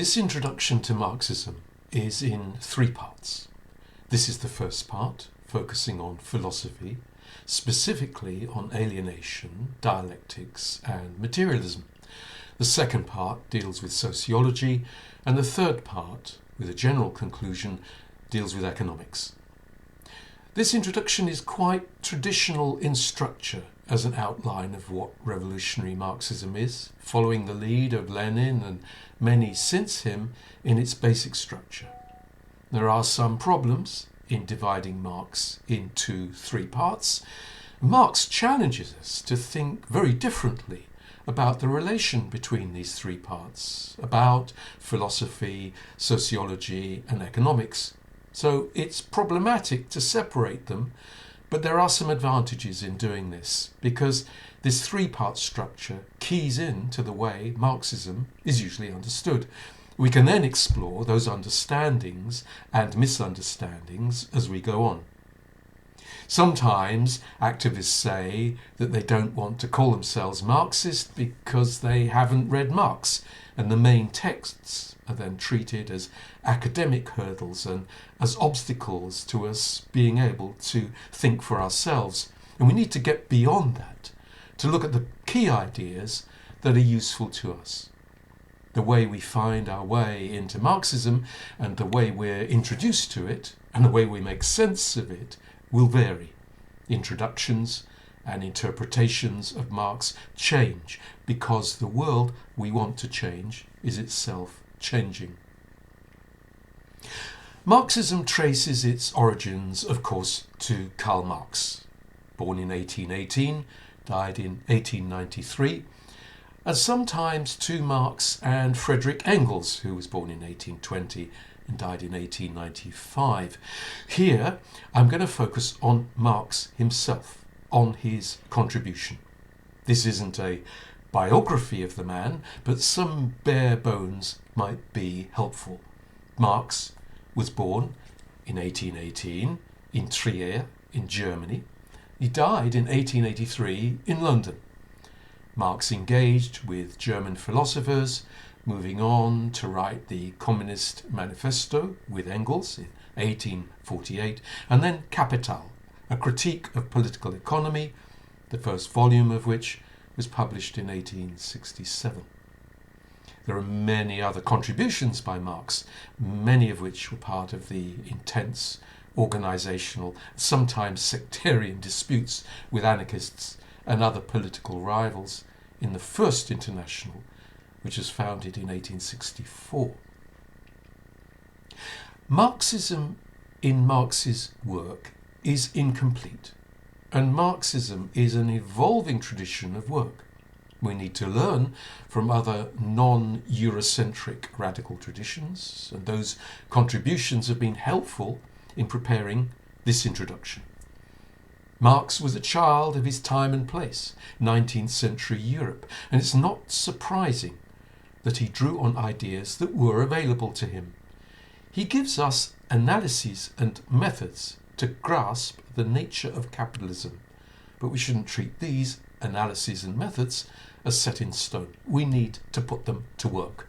This introduction to Marxism is in three parts. This is the first part, focusing on philosophy, specifically on alienation, dialectics, and materialism. The second part deals with sociology, and the third part, with a general conclusion, deals with economics. This introduction is quite traditional in structure as an outline of what revolutionary Marxism is, following the lead of Lenin and many since him in its basic structure. There are some problems in dividing Marx into three parts. Marx challenges us to think very differently about the relation between these three parts, about philosophy, sociology, and economics. So it's problematic to separate them, but there are some advantages in doing this, because this three-part structure keys into the way Marxism is usually understood. We can then explore those understandings and misunderstandings as we go on. Sometimes activists say that they don't want to call themselves Marxist because they haven't read Marx, and the main texts are then treated as academic hurdles and as obstacles to us being able to think for ourselves. And we need to get beyond that, to look at the key ideas that are useful to us. The way we find our way into Marxism and the way we're introduced to it and the way we make sense of it will vary. Introductions and interpretations of Marx change because the world we want to change is itself changing. Marxism traces its origins, of course, to Karl Marx, born in 1818, died in 1893, and sometimes to Marx and Friedrich Engels, who was born in 1820 and died in 1895. Here, I'm going to focus on Marx himself, on his contribution. This isn't a biography of the man, but some bare bones might be helpful. Marx was born in 1818 in Trier, in Germany. He died in 1883 in London. Marx engaged with German philosophers, moving on to write the Communist Manifesto with Engels in 1848, and then Capital, a critique of political economy, the first volume of which was published in 1867. There are many other contributions by Marx, many of which were part of the intense organisational, sometimes sectarian disputes with anarchists and other political rivals in the First International, which was founded in 1864. Marxism in Marx's work is incomplete, and Marxism is an evolving tradition of work. We need to learn from other non-Eurocentric radical traditions, and those contributions have been helpful in preparing this introduction. Marx was a child of his time and place, 19th century Europe, and it's not surprising that he drew on ideas that were available to him. He gives us analyses and methods to grasp the nature of capitalism, but we shouldn't treat these analyses and methods as set in stone. We need to put them to work.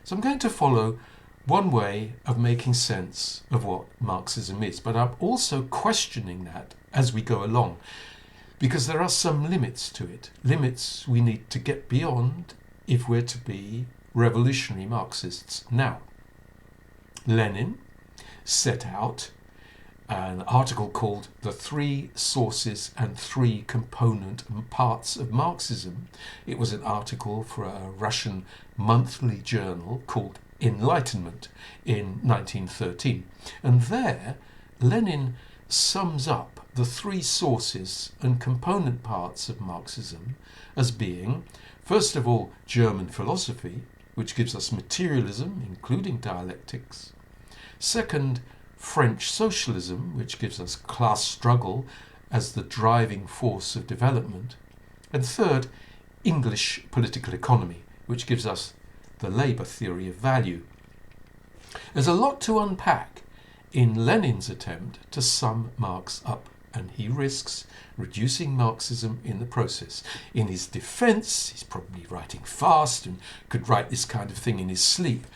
So I'm going to follow one way of making sense of what Marxism is, but I'm also questioning that as we go along, because there are some limits to it, limits we need to get beyond if we're to be revolutionary Marxists now. Lenin set out an article called The Three Sources and Three Component Parts of Marxism. It was an article for a Russian monthly journal called Enlightenment in 1913. And there, Lenin sums up the three sources and component parts of Marxism as being, first of all, German philosophy, which gives us materialism, including dialectics. Second, French socialism, which gives us class struggle as the driving force of development. And third, English political economy, which gives us the labour theory of value. There's a lot to unpack in Lenin's attempt to sum Marx up and he risks reducing Marxism in the process. In his defense, he's probably writing fast and could write this kind of thing in his sleep.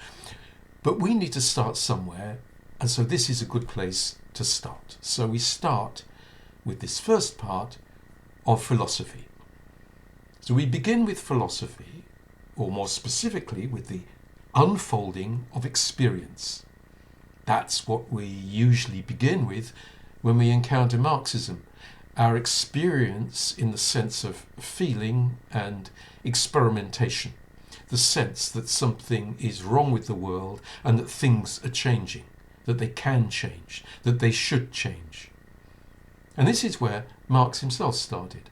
But we need to start somewhere, and so this is a good place to start. So we start with this first part of philosophy. So we begin with philosophy, or more specifically with the unfolding of experience. That's what we usually begin with when we encounter Marxism. Our experience in the sense of feeling and experimentation. The sense that something is wrong with the world and that things are changing, that they can change, that they should change. And this is where Marx himself started.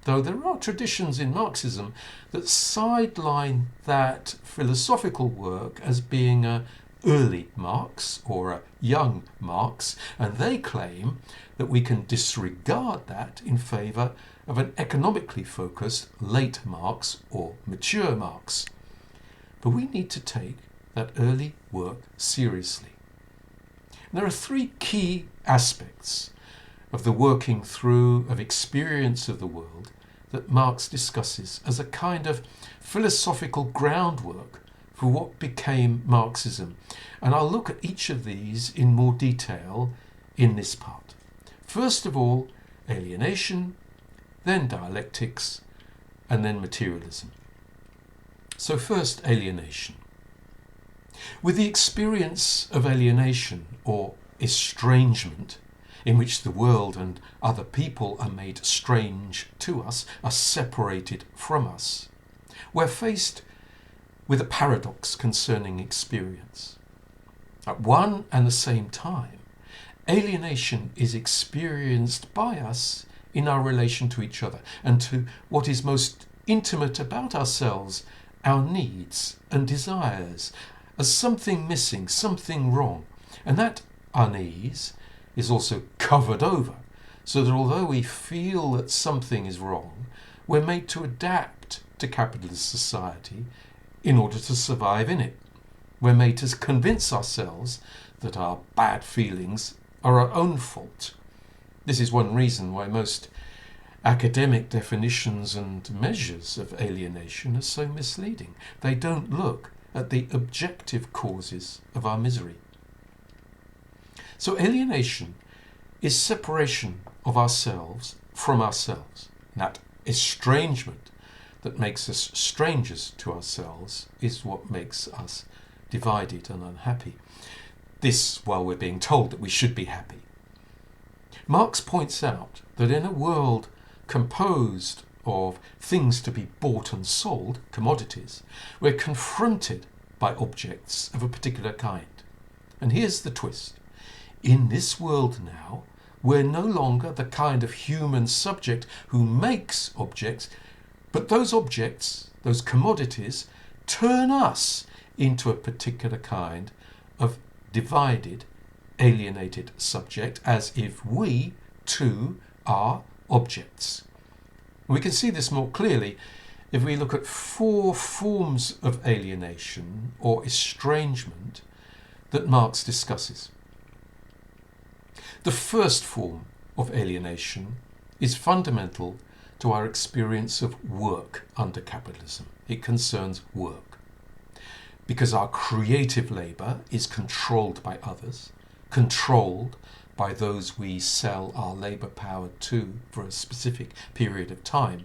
Though there are traditions in Marxism that sideline that philosophical work as being a early Marx or a young Marx, and they claim that we can disregard that in favour of an economically focused late Marx or mature Marx. But we need to take that early work seriously. And there are three key aspects of the working through of experience of the world that Marx discusses as a kind of philosophical groundwork for what became Marxism. And I'll look at each of these in more detail in this part. First of all, alienation, then dialectics, and then materialism. So first, alienation. With the experience of alienation or estrangement, in which the world and other people are made strange to us, are separated from us, we're faced with a paradox concerning experience. At one and the same time, alienation is experienced by us in our relation to each other and to what is most intimate about ourselves, our needs and desires, as something missing, something wrong. And that unease is also covered over, so that although we feel that something is wrong, we're made to adapt to capitalist society in order to survive in it. We're made to convince ourselves that our bad feelings are our own fault. This is one reason why most academic definitions and measures of alienation are so misleading. They don't look at the objective causes of our misery. So alienation is separation of ourselves from ourselves. That estrangement that makes us strangers to ourselves is what makes us divided and unhappy. This while we're being told that we should be happy. Marx points out that in a world composed of things to be bought and sold, commodities, we're confronted by objects of a particular kind. And here's the twist. In this world now, we're no longer the kind of human subject who makes objects, but those objects, those commodities, turn us into a particular kind of divided, alienated subject, as if we too are objects. We can see this more clearly if we look at four forms of alienation or estrangement that Marx discusses. The first form of alienation is fundamental to our experience of work under capitalism. It concerns work. Because our creative labour is controlled by others, controlled by those we sell our labour power to for a specific period of time,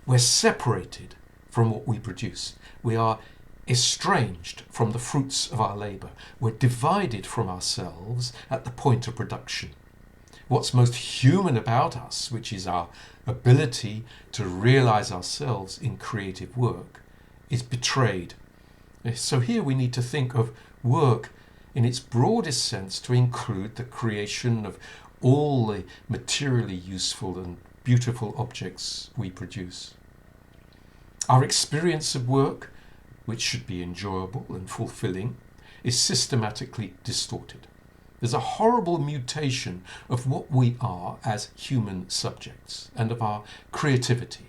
we're separated from what we produce. We are estranged from the fruits of our labour. We're divided from ourselves at the point of production. What's most human about us, which is our ability to realise ourselves in creative work, is betrayed. So here we need to think of work in its broadest sense to include the creation of all the materially useful and beautiful objects we produce. Our experience of work, which should be enjoyable and fulfilling, is systematically distorted. There's a horrible mutation of what we are as human subjects and of our creativity.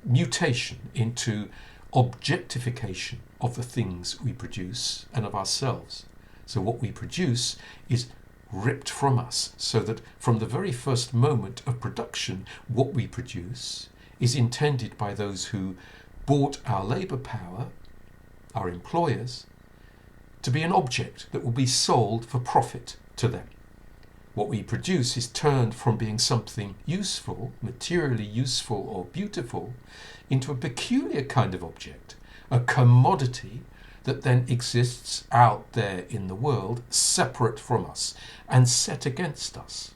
Mutation into objectification of the things we produce and of ourselves. So what we produce is ripped from us, so that from the very first moment of production, what we produce is intended by those who bought our labour power, our employers, to be an object that will be sold for profit to them. What we produce is turned from being something useful, materially useful or beautiful, into a peculiar kind of object, a commodity that then exists out there in the world, separate from us and set against us.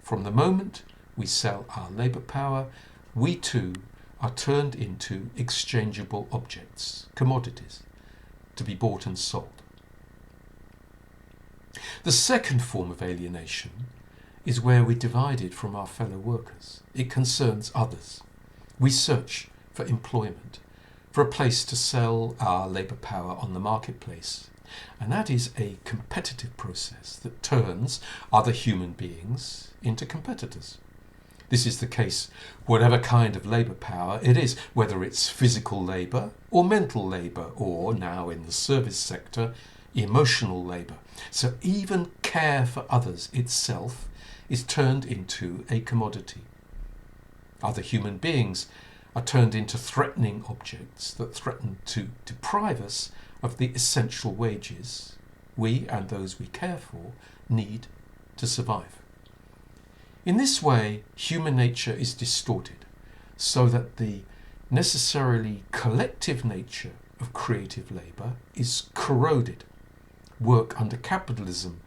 From the moment we sell our labour power, we too are turned into exchangeable objects, commodities, to be bought and sold. The second form of alienation is where we're divided from our fellow workers. It concerns others. We search for employment, for a place to sell our labour power on the marketplace. And that is a competitive process that turns other human beings into competitors. This is the case whatever kind of labour power it is, whether it's physical labour or mental labour, or now in the service sector, emotional labour. So even care for others itself is turned into a commodity. Other human beings are turned into threatening objects that threaten to deprive us of the essential wages we and those we care for need to survive. In this way, human nature is distorted, so that the necessarily collective nature of creative labour is corroded. Work under capitalism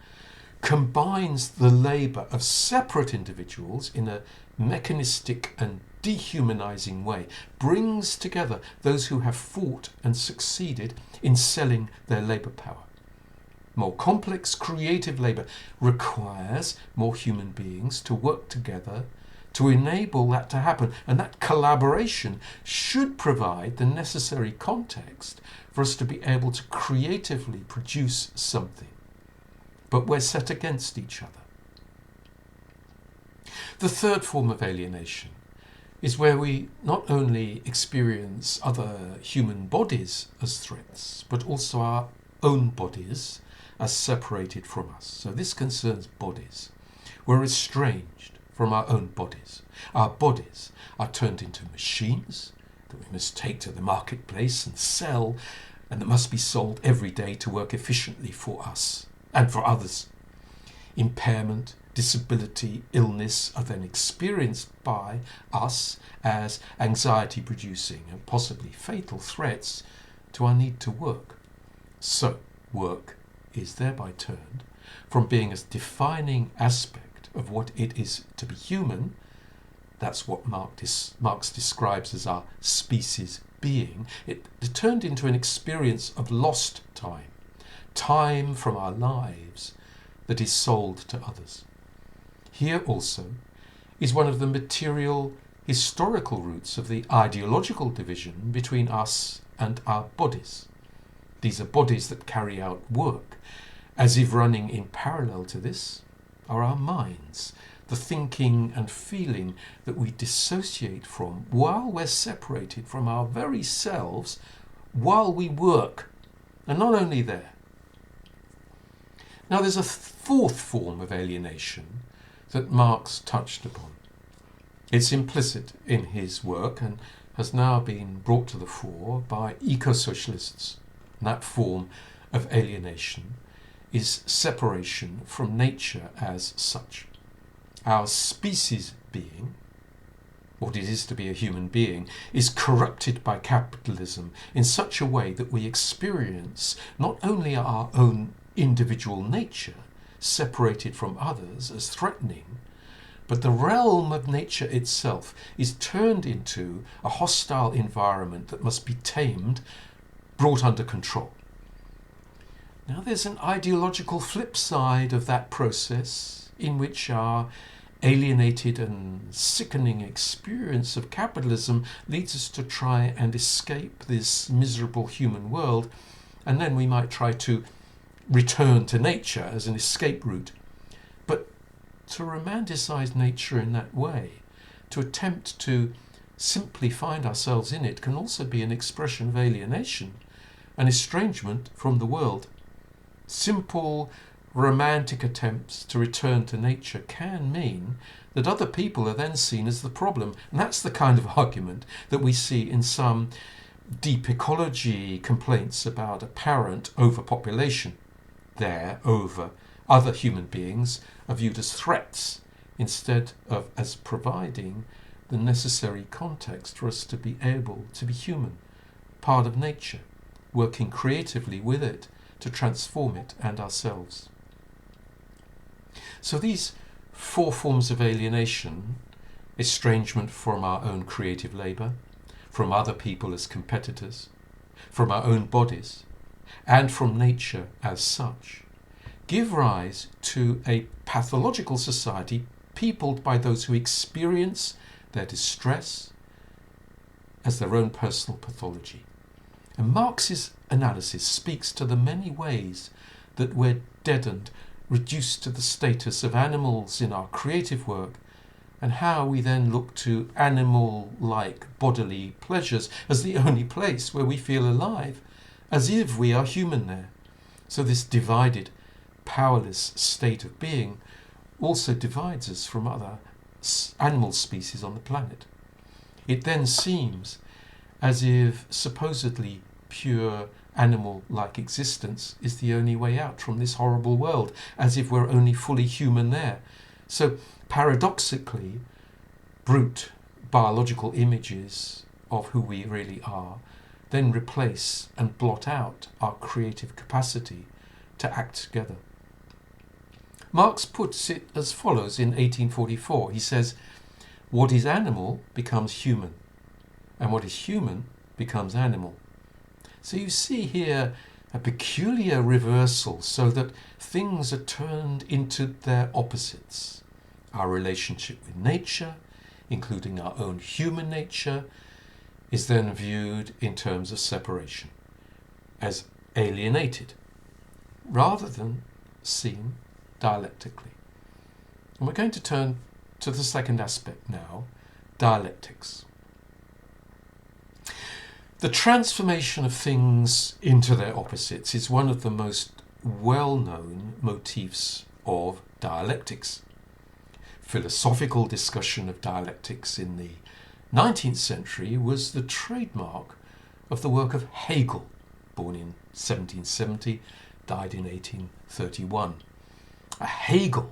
combines the labour of separate individuals in a mechanistic and dehumanizing way, brings together those who have fought and succeeded in selling their labour power. More complex creative labour requires more human beings to work together to enable that to happen, and that collaboration should provide the necessary context for us to be able to creatively produce something. But we're set against each other. The third form of alienation is where we not only experience other human bodies as threats, but also our own bodies as separated from us. So this concerns bodies. We're estranged from our own bodies. Our bodies are turned into machines that we must take to the marketplace and sell, and that must be sold every day to work efficiently for us and for others. Impairment, disability, illness are then experienced by us as anxiety-producing and possibly fatal threats to our need to work. So, work is thereby turned from being a defining aspect of what it is to be human, that's what Marx describes as our species being, it turned into an experience of lost time, time from our lives that is sold to others. Here also is one of the material historical roots of the ideological division between us and our bodies. These are bodies that carry out work, as if running in parallel to this are our minds, the thinking and feeling that we dissociate from while we're separated from our very selves while we work, and not only there. Now there's a fourth form of alienation that Marx touched upon. It's implicit in his work and has now been brought to the fore by eco-socialists. That form of alienation is separation from nature as such. Our species being, what it is to be a human being, is corrupted by capitalism in such a way that we experience not only our own individual nature separated from others as threatening, but the realm of nature itself is turned into a hostile environment that must be tamed, brought under control. Now there's an ideological flip side of that process in which our alienated and sickening experience of capitalism leads us to try and escape this miserable human world, and then we might try to return to nature as an escape route. But to romanticize nature in that way, to attempt to simply find ourselves in it, can also be an expression of alienation, an estrangement from the world. Simple romantic attempts to return to nature can mean that other people are then seen as the problem. And that's the kind of argument that we see in some deep ecology complaints about apparent overpopulation. There, over other human beings are viewed as threats instead of as providing the necessary context for us to be able to be human, part of nature, working creatively with it to transform it and ourselves. So these four forms of alienation: estrangement from our own creative labour, from other people as competitors, from our own bodies, and from nature as such, give rise to a pathological society peopled by those who experience their distress as their own personal pathology. And Marx's analysis speaks to the many ways that we're deadened, reduced to the status of animals in our creative work, and how we then look to animal-like bodily pleasures as the only place where we feel alive, as if we are human there. So this divided, powerless state of being also divides us from other animal species on the planet. It then seems as if supposedly pure animal-like existence is the only way out from this horrible world, as if we're only fully human there. So paradoxically, brute biological images of who we really are then replace and blot out our creative capacity to act together. Marx puts it as follows in 1844. He says, "What is animal becomes human, and what is human becomes animal." So you see here a peculiar reversal, so that things are turned into their opposites. Our relationship with nature, including our own human nature, is then viewed in terms of separation, as alienated, rather than seen dialectically. And we're going to turn to the second aspect now, dialectics. The transformation of things into their opposites is one of the most well-known motifs of dialectics. Philosophical discussion of dialectics in the 19th century was the trademark of the work of Hegel, born in 1770, died in 1831. Hegel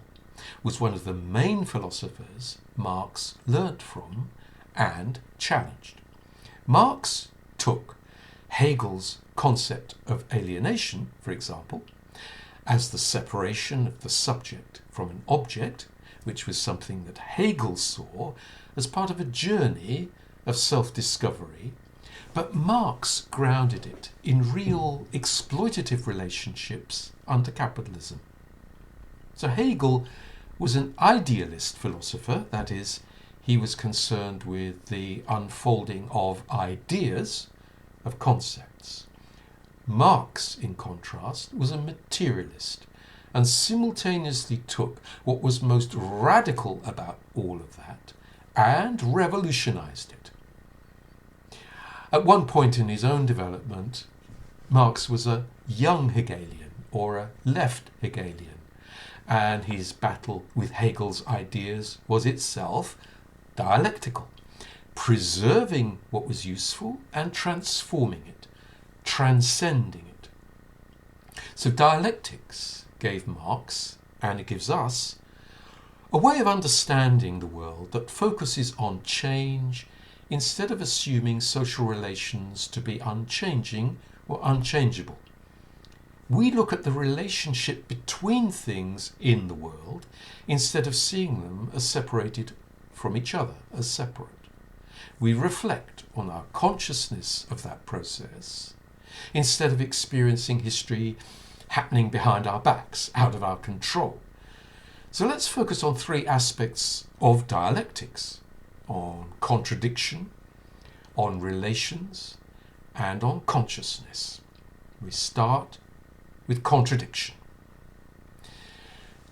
was one of the main philosophers Marx learnt from and challenged. Marx took Hegel's concept of alienation, for example, as the separation of the subject from an object, which was something that Hegel saw as part of a journey of self-discovery, but Marx grounded it in real exploitative relationships under capitalism. So Hegel was an idealist philosopher, that is, he was concerned with the unfolding of ideas, of concepts. Marx, in contrast, was a materialist and simultaneously took what was most radical about all of that and revolutionized it. At one point in his own development, Marx was a young Hegelian or a left Hegelian, and his battle with Hegel's ideas was itself dialectical, preserving what was useful and transforming it, transcending it. So dialectics gave Marx, and it gives us, a way of understanding the world that focuses on change instead of assuming social relations to be unchanging or unchangeable. We look at the relationship between things in the world instead of seeing them as separated from each other, as separate. We reflect on our consciousness of that process instead of experiencing history happening behind our backs, out of our control. So let's focus on three aspects of dialectics: on contradiction, on relations, and on consciousness. We start with contradiction.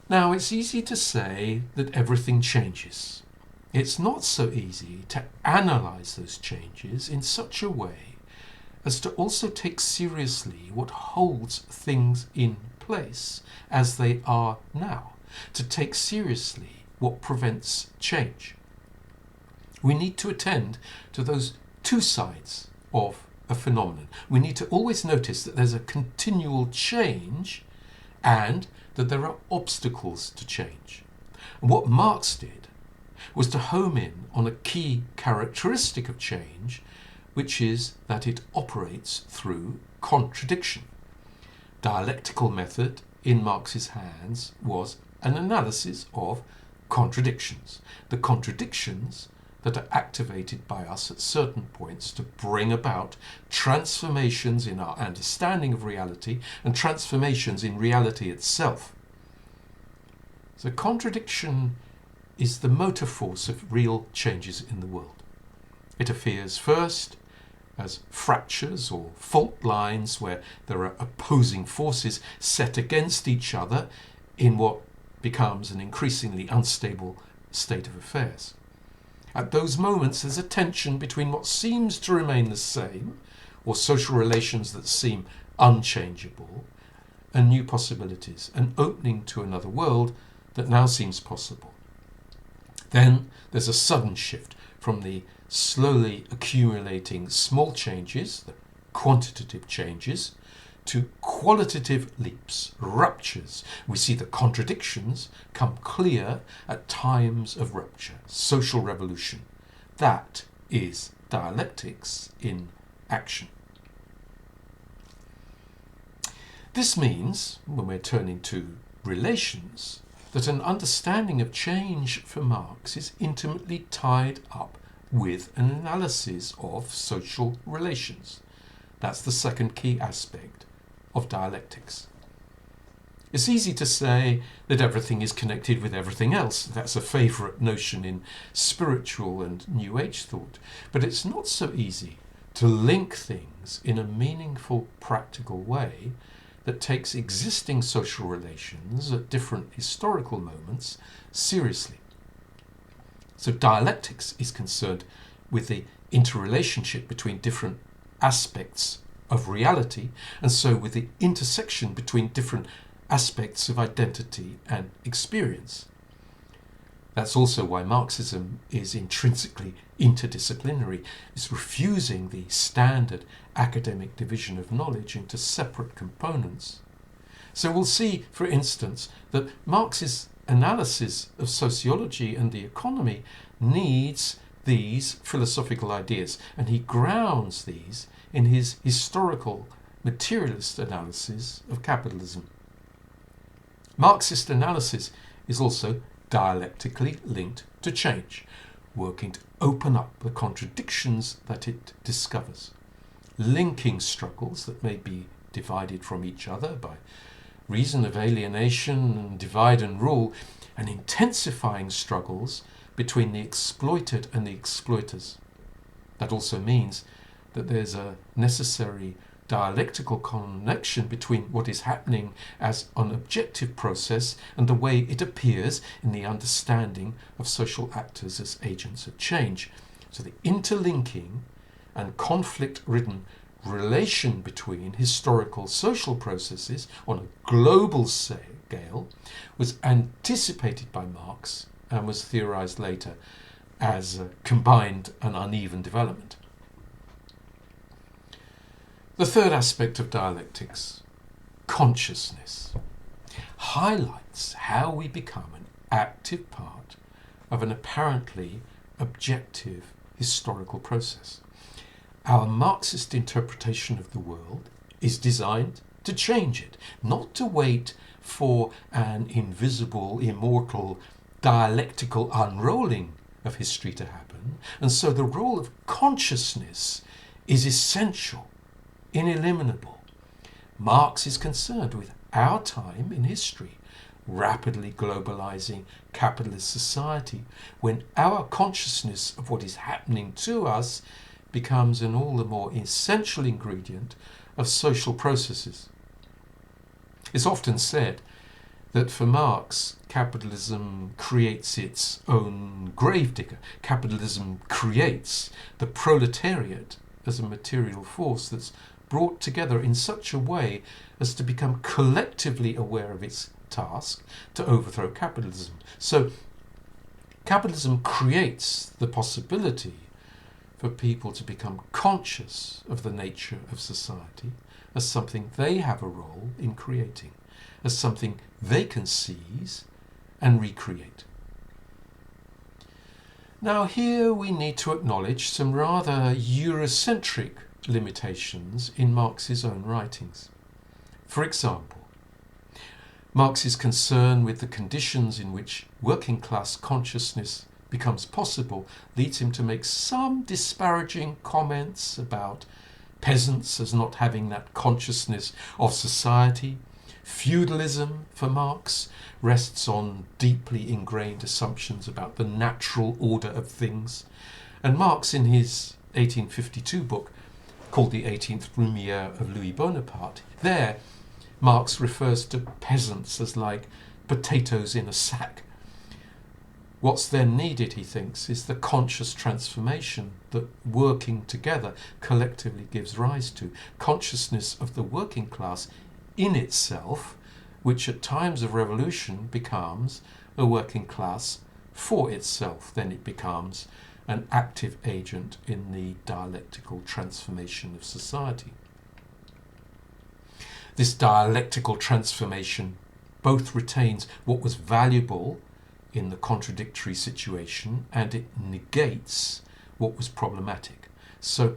Now, it's easy to say that everything changes. It's not so easy to analyze those changes in such a way as to also take seriously what holds things in place as they are now, to take seriously what prevents change. We need to attend to those two sides of a phenomenon. We need to always notice that there's a continual change and that there are obstacles to change. And what Marx did was to home in on a key characteristic of change, which is that it operates through contradiction. Dialectical method in Marx's hands was an analysis of contradictions. The contradictions that are activated by us at certain points to bring about transformations in our understanding of reality and transformations in reality itself. So contradiction is the motor force of real changes in the world. It appears first as fractures or fault lines where there are opposing forces set against each other in what becomes an increasingly unstable state of affairs. At those moments, there's a tension between what seems to remain the same, or social relations that seem unchangeable, and new possibilities, an opening to another world that now seems possible. Then there's a sudden shift from the slowly accumulating small changes, the quantitative changes, to qualitative leaps, ruptures. We see the contradictions come clear at times of rupture, social revolution. That is dialectics in action. This means, when we're turning to relations, that an understanding of change for Marx is intimately tied up with an analysis of social relations. That's the second key aspect of dialectics. It's easy to say that everything is connected with everything else. That's a favourite notion in spiritual and New Age thought. But it's not so easy to link things in a meaningful, practical way that takes existing social relations at different historical moments seriously. So dialectics is concerned with the interrelationship between different aspects of reality, and so with the intersection between different aspects of identity and experience. That's also why Marxism is intrinsically interdisciplinary. It's refusing the standard academic division of knowledge into separate components. So we'll see, for instance, that Marx's analysis of sociology and the economy needs these philosophical ideas, and he grounds these in his historical materialist analysis of capitalism. Marxist analysis is also dialectically linked to change, working to open up the contradictions that it discovers, linking struggles that may be divided from each other by reason of alienation and divide and rule, and intensifying struggles between the exploited and the exploiters. That also means that there's a necessary dialectical connection between what is happening as an objective process and the way it appears in the understanding of social actors as agents of change. So the interlinking and conflict-ridden relation between historical social processes on a global scale was anticipated by Marx and was theorized later as a combined and uneven development. The third aspect of dialectics, consciousness, highlights how we become an active part of an apparently objective historical process. Our Marxist interpretation of the world is designed to change it, not to wait for an invisible, immortal, dialectical unrolling of history to happen. And so the role of consciousness is essential, ineliminable. Marx is concerned with our time in history, rapidly globalizing capitalist society, when our consciousness of what is happening to us becomes an all the more essential ingredient of social processes. It's often said that for Marx, capitalism creates its own gravedigger. Capitalism creates the proletariat as a material force that's brought together in such a way as to become collectively aware of its task to overthrow capitalism. So capitalism creates the possibility for people to become conscious of the nature of society as something they have a role in creating, as something they can seize and recreate. Now here we need to acknowledge some rather Eurocentric limitations in Marx's own writings. For example, Marx's concern with the conditions in which working class consciousness becomes possible leads him to make some disparaging comments about peasants as not having that consciousness of society. Feudalism, for Marx, rests on deeply ingrained assumptions about the natural order of things. And Marx, in his 1852 book, called The 18th Lumiere of Louis Bonaparte, there Marx refers to peasants as like potatoes in a sack. What's then needed, he thinks, is the conscious transformation that working together collectively gives rise to. Consciousness of the working class in itself, which at times of revolution becomes a working class for itself. Then it becomes an active agent in the dialectical transformation of society. This dialectical transformation both retains what was valuable in the contradictory situation and it negates what was problematic. So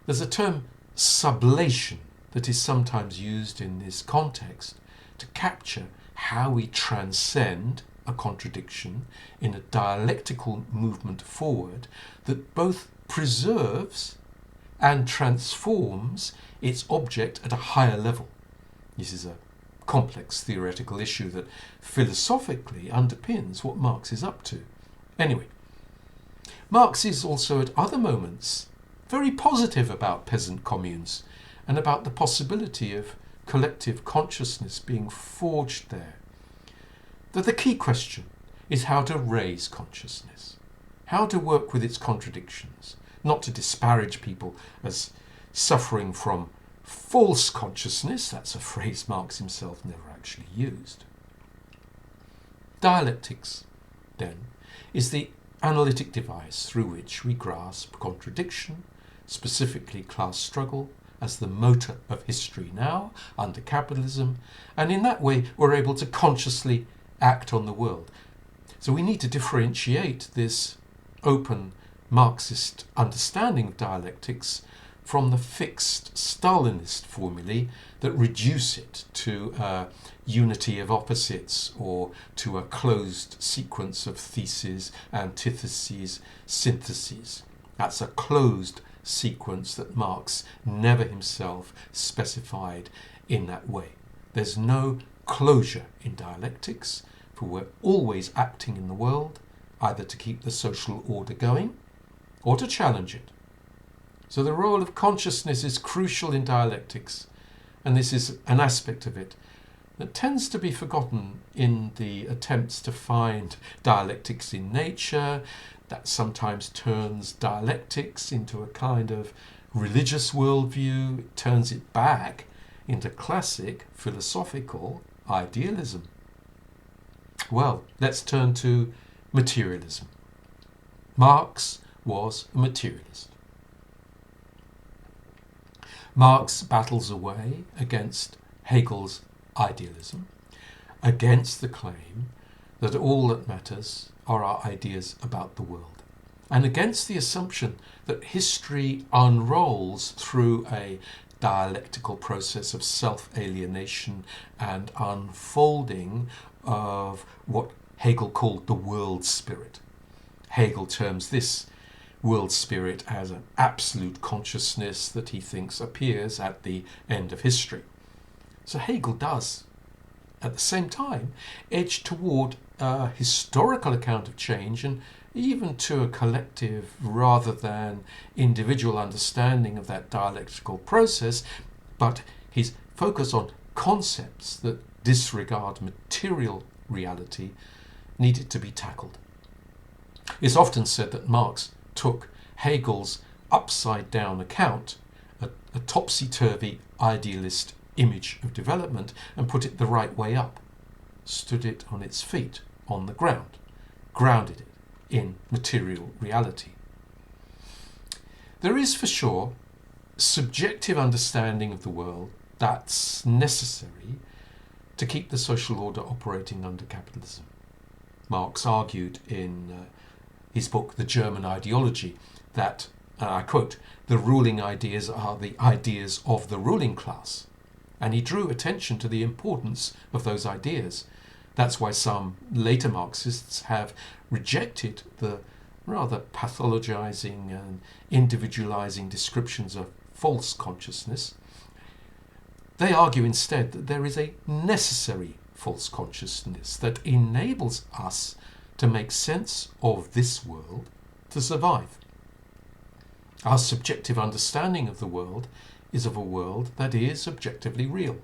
there's a term sublation that is sometimes used in this context to capture how we transcend a contradiction in a dialectical movement forward that both preserves and transforms its object at a higher level. This is a complex theoretical issue that philosophically underpins what Marx is up to. Anyway, Marx is also at other moments very positive about peasant communes and about the possibility of collective consciousness being forged there. That the key question is how to raise consciousness, how to work with its contradictions, not to disparage people as suffering from false consciousness. That's a phrase Marx himself never actually used. Dialectics, then, is the analytic device through which we grasp contradiction, specifically class struggle, as the motor of history now under capitalism, and in that way we're able to consciously act on the world. So we need to differentiate this open Marxist understanding of dialectics from the fixed Stalinist formulae that reduce it to a unity of opposites or to a closed sequence of theses, antitheses, syntheses. That's a closed sequence that Marx never himself specified in that way. There's no closure in dialectics, for we're always acting in the world, either to keep the social order going or to challenge it. So the role of consciousness is crucial in dialectics, and this is an aspect of it that tends to be forgotten in the attempts to find dialectics in nature, that sometimes turns dialectics into a kind of religious worldview, it turns it back into classic philosophical idealism. Well, let's turn to materialism. Marx was a materialist. Marx battles away against Hegel's idealism, against the claim that all that matters are our ideas about the world, and against the assumption that history unrolls through a dialectical process of self-alienation and unfolding of what Hegel called the world spirit. Hegel terms this world spirit as an absolute consciousness that he thinks appears at the end of history. So Hegel does, at the same time, edge toward a historical account of change and even to a collective rather than individual understanding of that dialectical process, but his focus on concepts that disregard material reality needed to be tackled. It's often said that Marx took Hegel's upside-down account, a a topsy-turvy idealist image of development and put it the right way up, stood it on its feet, on the ground, grounded it in material reality. There is for sure subjective understanding of the world that's necessary to keep the social order operating under capitalism. Marx argued in his book The German Ideology that, I quote, "the ruling ideas are the ideas of the ruling class." And he drew attention to the importance of those ideas. That's why some later Marxists have rejected the rather pathologizing and individualizing descriptions of false consciousness. They argue instead that there is a necessary false consciousness that enables us to make sense of this world to survive. Our subjective understanding of the world is of a world that is objectively real,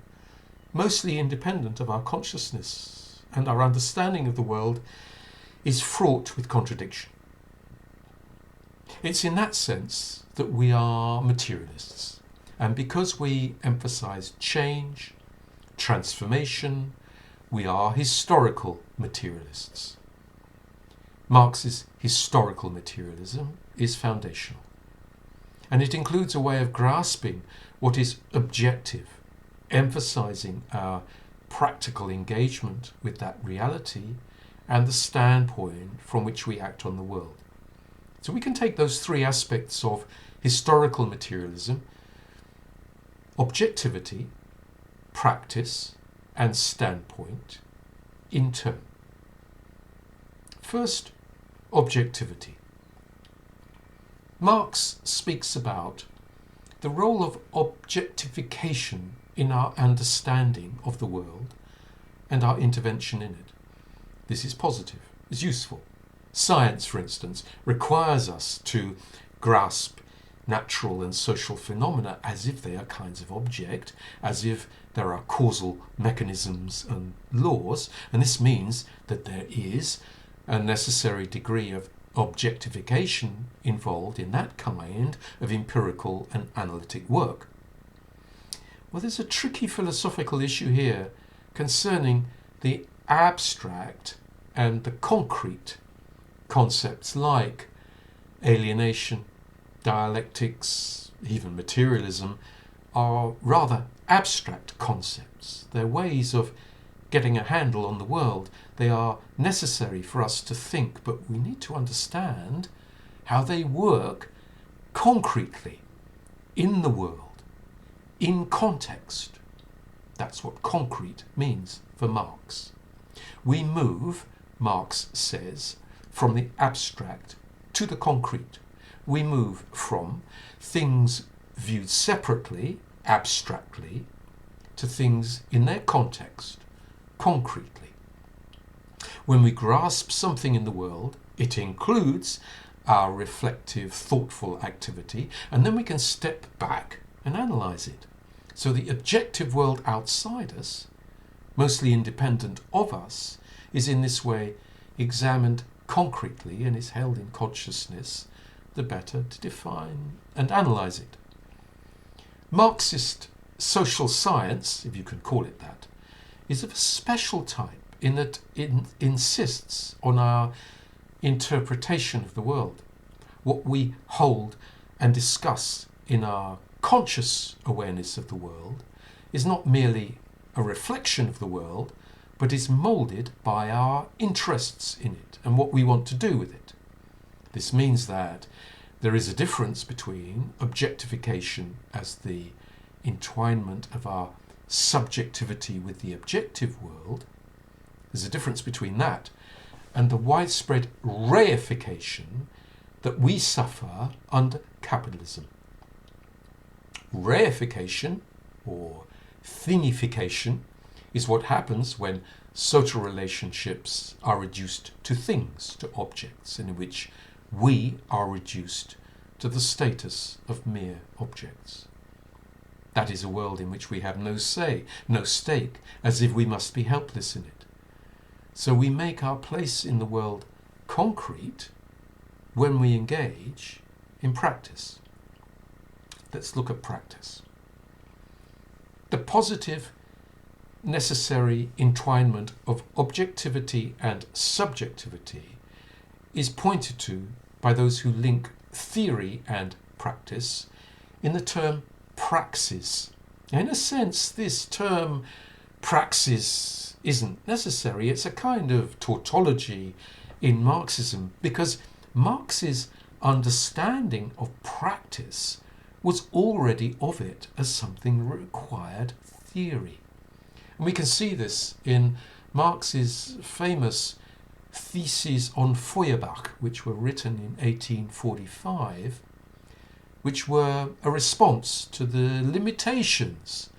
mostly independent of our consciousness, and our understanding of the world is fraught with contradiction. It's in that sense that we are materialists, and because we emphasize change, transformation, we are historical materialists. Marx's historical materialism is foundational, and it includes a way of grasping what is objective, emphasizing our practical engagement with that reality and the standpoint from which we act on the world. So we can take those three aspects of historical materialism: objectivity, practice, and standpoint in turn. First, objectivity. Marx speaks about the role of objectification in our understanding of the world and our intervention in it. This is positive, is useful. Science, for instance, requires us to grasp natural and social phenomena as if they are kinds of object, as if there are causal mechanisms and laws, and this means that there is a necessary degree of objectification involved in that kind of empirical and analytic work. Well, there's a tricky philosophical issue here concerning the abstract and the concrete concepts like alienation, dialectics, even materialism are rather abstract concepts. They're ways of getting a handle on the world. They are necessary for us to think, but we need to understand how they work concretely in the world, in context. That's what concrete means for Marx. We move, Marx says, from the abstract to the concrete. We move from things viewed separately, abstractly, to things in their context, concretely. When we grasp something in the world, it includes our reflective, thoughtful activity, and then we can step back and analyze it. So the objective world outside us, mostly independent of us, is in this way examined concretely and is held in consciousness, the better to define and analyze it. Marxist social science, if you can call it that, is of a special type in that it insists on our interpretation of the world. What we hold and discuss in our conscious awareness of the world is not merely a reflection of the world, but is moulded by our interests in it and what we want to do with it. This means that there is a difference between objectification as the entwinement of our subjectivity with the objective world. There's a difference between that and the widespread reification that we suffer under capitalism. Reification, or thingification, is what happens when social relationships are reduced to things, to objects, and in which we are reduced to the status of mere objects. That is a world in which we have no say, no stake, as if we must be helpless in it. So we make our place in the world concrete when we engage in practice. let's look at practice. The positive, necessary entwinement of objectivity and subjectivity is pointed to by those who link theory and practice in the term praxis. In a sense, this term praxis isn't necessary. It's a kind of tautology in Marxism, because Marx's understanding of practice was already of it as something required theory. And we can see this in Marx's famous theses on Feuerbach, which were written in 1845, which were a response to the limitations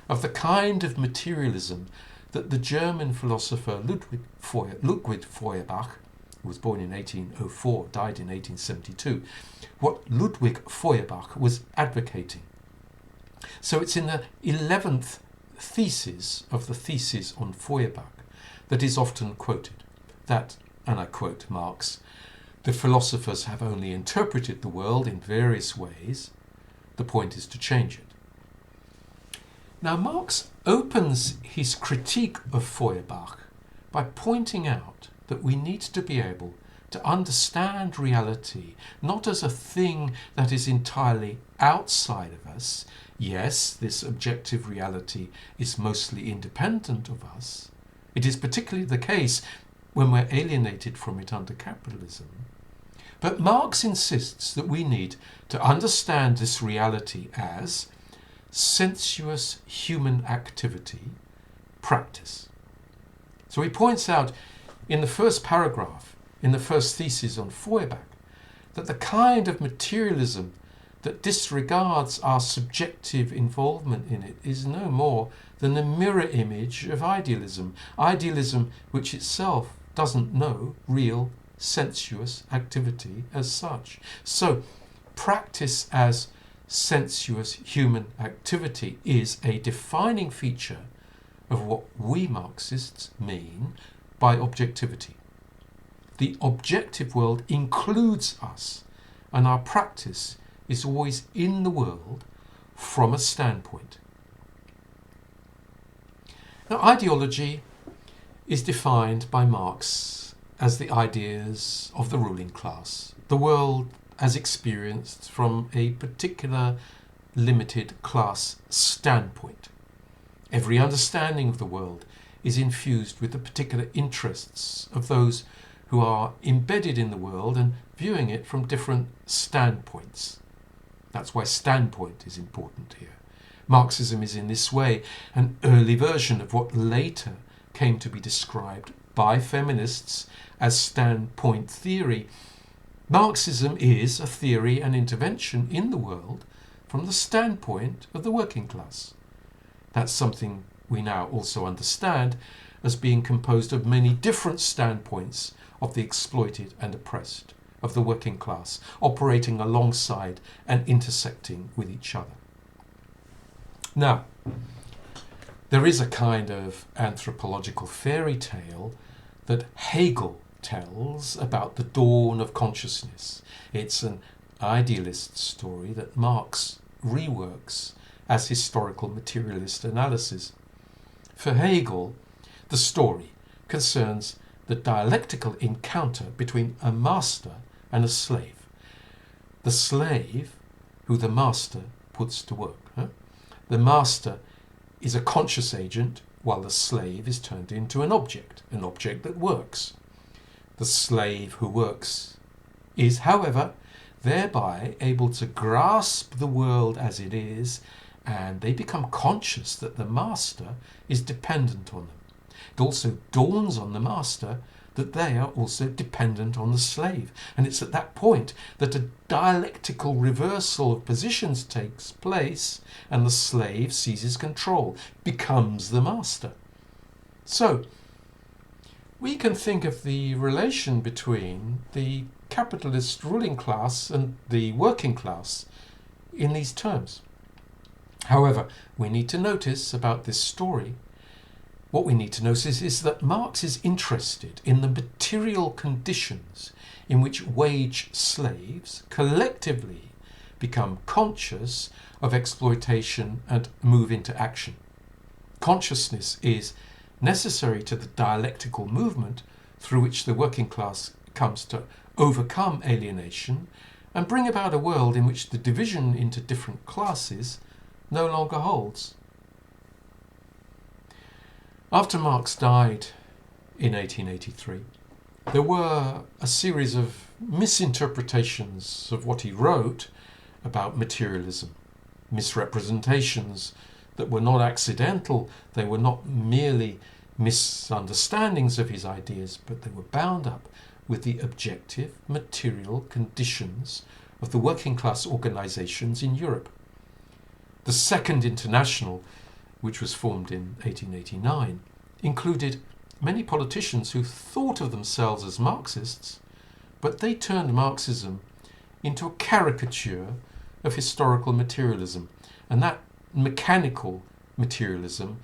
of the kind of materialism that the German philosopher Ludwig Feuerbach, who was born in 1804, died in 1872, what Ludwig Feuerbach was advocating. So it's in the 11th thesis of the thesis on Feuerbach that is often quoted, that, and I quote Marx, "The philosophers have only interpreted the world in various ways. The point is to change it." Now, Marx opens his critique of Feuerbach by pointing out that we need to be able to understand reality not as a thing that is entirely outside of us. Yes, this objective reality is mostly independent of us. It is particularly the case when we're alienated from it under capitalism. But Marx insists that we need to understand this reality as sensuous human activity, practice. So he points out in the first paragraph, in the first thesis on Feuerbach, that the kind of materialism that disregards our subjective involvement in it is no more than a mirror image of idealism, idealism which itself doesn't know real sensuous activity as such. So practice as sensuous human activity is a defining feature of what we Marxists mean by objectivity. The objective world includes us, and our practice is always in the world from a standpoint. Now, ideology is defined by Marx as the ideas of the ruling class, the world as experienced from a particular limited class standpoint. Every understanding of the world is infused with the particular interests of those who are embedded in the world and viewing it from different standpoints. That's why standpoint is important here. Marxism is in this way an early version of what later came to be described by feminists as standpoint theory. Marxism is a theory and intervention in the world from the standpoint of the working class. That's something we now also understand as being composed of many different standpoints of the exploited and oppressed, of the working class, operating alongside and intersecting with each other. Now, there is a kind of anthropological fairy tale that Hegel tells about the dawn of consciousness. It's an idealist story that Marx reworks as historical materialist analysis. For Hegel, the story concerns the dialectical encounter between a master and a slave. The slave who the master puts to work. The master is a conscious agent while the slave is turned into an object that works. The slave who works is, however, thereby able to grasp the world as it is, and they become conscious that the master is dependent on them. It also dawns on the master that they are also dependent on the slave. And it's at that point that a dialectical reversal of positions takes place and the slave seizes control, becomes the master. So, we can think of the relation between the capitalist ruling class and the working class in these terms. However, we need to notice about this story, what we need to notice is that Marx is interested in the material conditions in which wage slaves collectively become conscious of exploitation and move into action. Consciousness is necessary to the dialectical movement through which the working class comes to overcome alienation and bring about a world in which the division into different classes no longer holds. After Marx died in 1883, there were a series of misinterpretations of what he wrote about materialism, misrepresentations that were not accidental, they were not merely misunderstandings of his ideas, but they were bound up with the objective material conditions of the working class organizations in Europe. The Second International, which was formed in 1889, included many politicians who thought of themselves as Marxists, but they turned Marxism into a caricature of historical materialism, and that mechanical materialism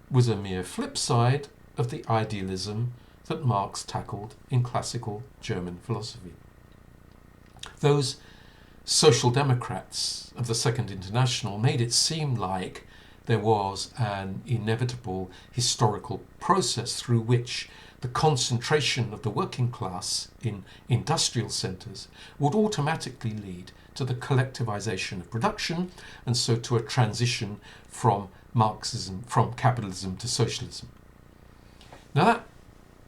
was a mere flip side of the idealism that Marx tackled in classical German philosophy. Those social democrats of the Second International made it seem like there was an inevitable historical process through which the concentration of the working class in industrial centres would automatically lead to the collectivization of production, and so to a transition from Marxism, from capitalism to socialism. Now that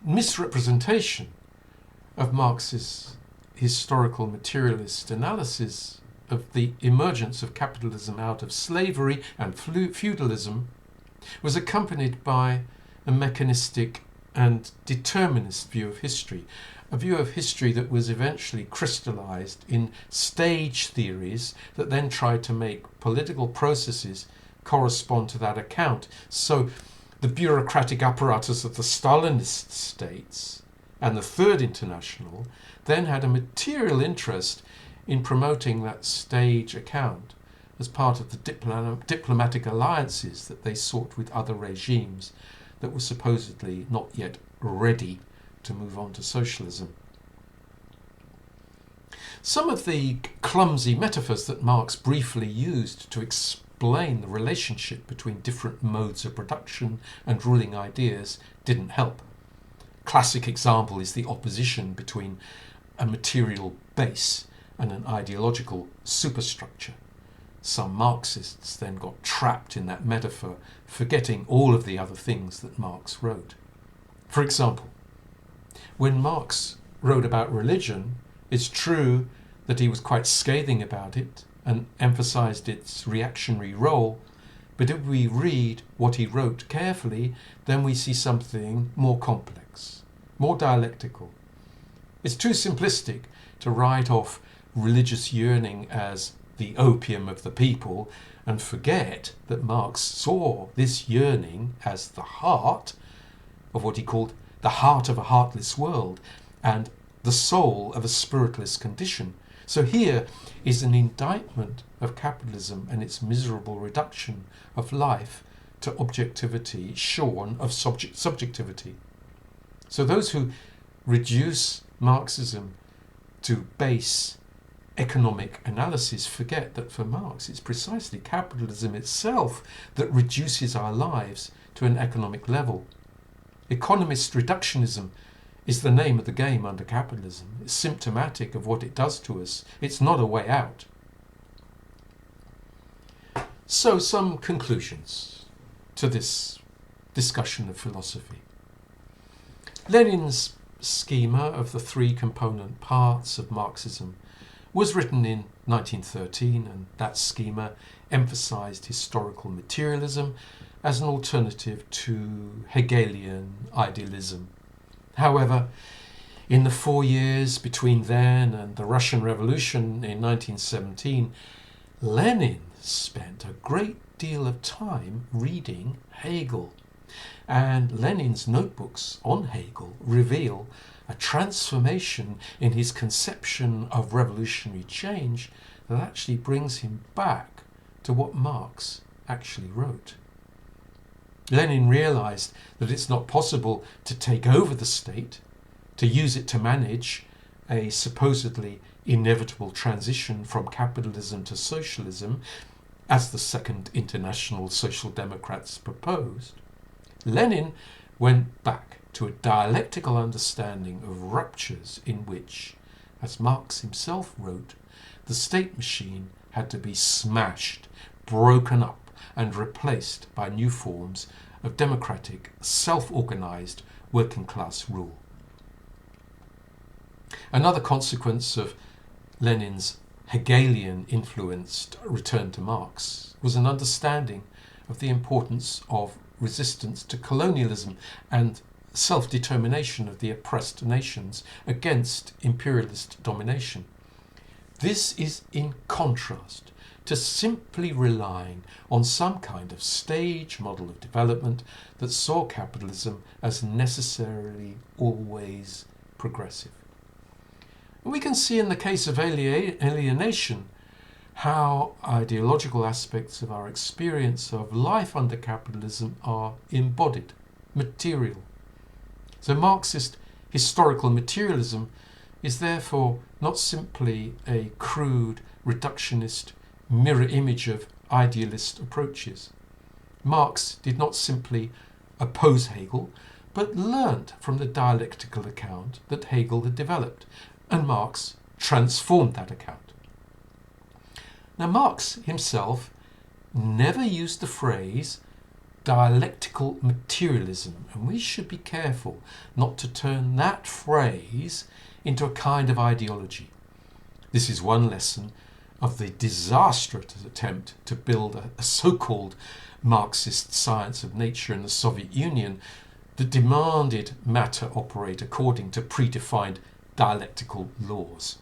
misrepresentation of Marx's historical materialist analysis of the emergence of capitalism out of slavery and feudalism was accompanied by a mechanistic and determinist view of history, a view of history that was eventually crystallized in stage theories that then tried to make political processes correspond to that account. So the bureaucratic apparatus of the Stalinist states and the Third International then had a material interest in promoting that stage account as part of the diplomatic alliances that they sought with other regimes that were supposedly not yet ready to move on to socialism. Some of the clumsy metaphors that Marx briefly used to explain the relationship between different modes of production and ruling ideas didn't help. Classic example is the opposition between a material base and an ideological superstructure. Some Marxists then got trapped in that metaphor, forgetting all of the other things that Marx wrote. For example, when Marx wrote about religion, it's true that he was quite scathing about it and emphasized its reactionary role, but if we read what he wrote carefully, then we see something more complex, more dialectical. It's too simplistic to write off religious yearning as the opium of the people and forget that Marx saw this yearning as the heart of what he called the heart of a heartless world and the soul of a spiritless condition. So here is an indictment of capitalism and its miserable reduction of life to objectivity shorn of subjectivity. So those who reduce Marxism to base economic analysis forget that for Marx it's precisely capitalism itself that reduces our lives to an economic level. Economist reductionism is the name of the game under capitalism. It's symptomatic of what it does to us. It's not a way out. So some conclusions to this discussion of philosophy. Lenin's schema of the three component parts of Marxism was written in 1913, and that schema emphasized historical materialism as an alternative to Hegelian idealism. However, in the 4 years between then and the Russian Revolution in 1917, Lenin spent a great deal of time reading Hegel, and Lenin's notebooks on Hegel reveal a transformation in his conception of revolutionary change that actually brings him back to what Marx actually wrote. Lenin realized that it's not possible to take over the state, to use it to manage a supposedly inevitable transition from capitalism to socialism, as the Second International Social Democrats proposed, Lenin went back to a dialectical understanding of ruptures in which, as Marx himself wrote, the state machine had to be smashed, broken up, and replaced by new forms of democratic, self-organized working-class rule. Another consequence of Lenin's Hegelian-influenced return to Marx was an understanding of the importance of resistance to colonialism and self-determination of the oppressed nations against imperialist domination. This is in contrast to simply relying on some kind of stage model of development that saw capitalism as necessarily always progressive. We can see in the case of alienation how ideological aspects of our experience of life under capitalism are embodied, material. So Marxist historical materialism is therefore not simply a crude, reductionist mirror image of idealist approaches. Marx did not simply oppose Hegel, but learnt from the dialectical account that Hegel had developed, and Marx transformed that account. Now, Marx himself never used the phrase dialectical materialism, and we should be careful not to turn that phrase into a kind of ideology. This is one lesson of the disastrous attempt to build a so-called Marxist science of nature in the Soviet Union that demanded matter operate according to predefined dialectical laws.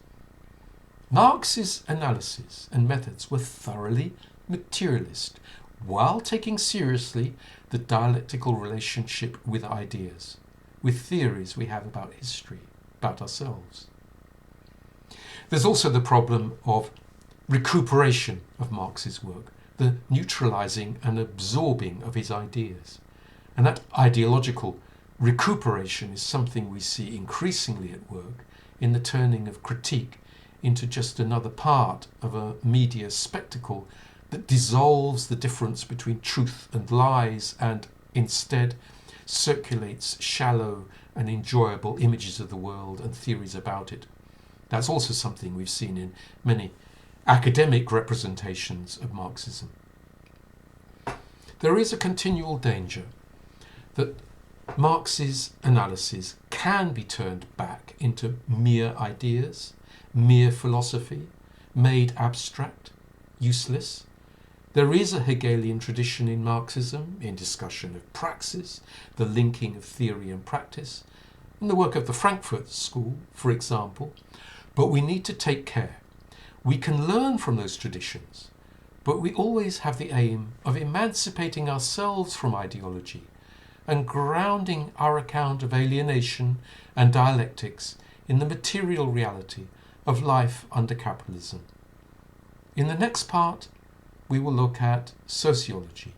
Marx's analysis and methods were thoroughly materialist, while taking seriously the dialectical relationship with ideas, with theories we have about history, about ourselves. There's also the problem of recuperation of Marx's work, the neutralizing and absorbing of his ideas. And that ideological recuperation is something we see increasingly at work in the turning of critique into just another part of a media spectacle that dissolves the difference between truth and lies and instead circulates shallow and enjoyable images of the world and theories about it. That's also something we've seen in many academic representations of Marxism. There is a continual danger that Marx's analysis can be turned back into mere ideas, mere philosophy, made abstract, useless. There is a Hegelian tradition in Marxism, in discussion of praxis, the linking of theory and practice, in the work of the Frankfurt School, for example, but we need to take care. We can learn from those traditions, but we always have the aim of emancipating ourselves from ideology and grounding our account of alienation and dialectics in the material reality of life under capitalism. In the next part, we will look at sociology.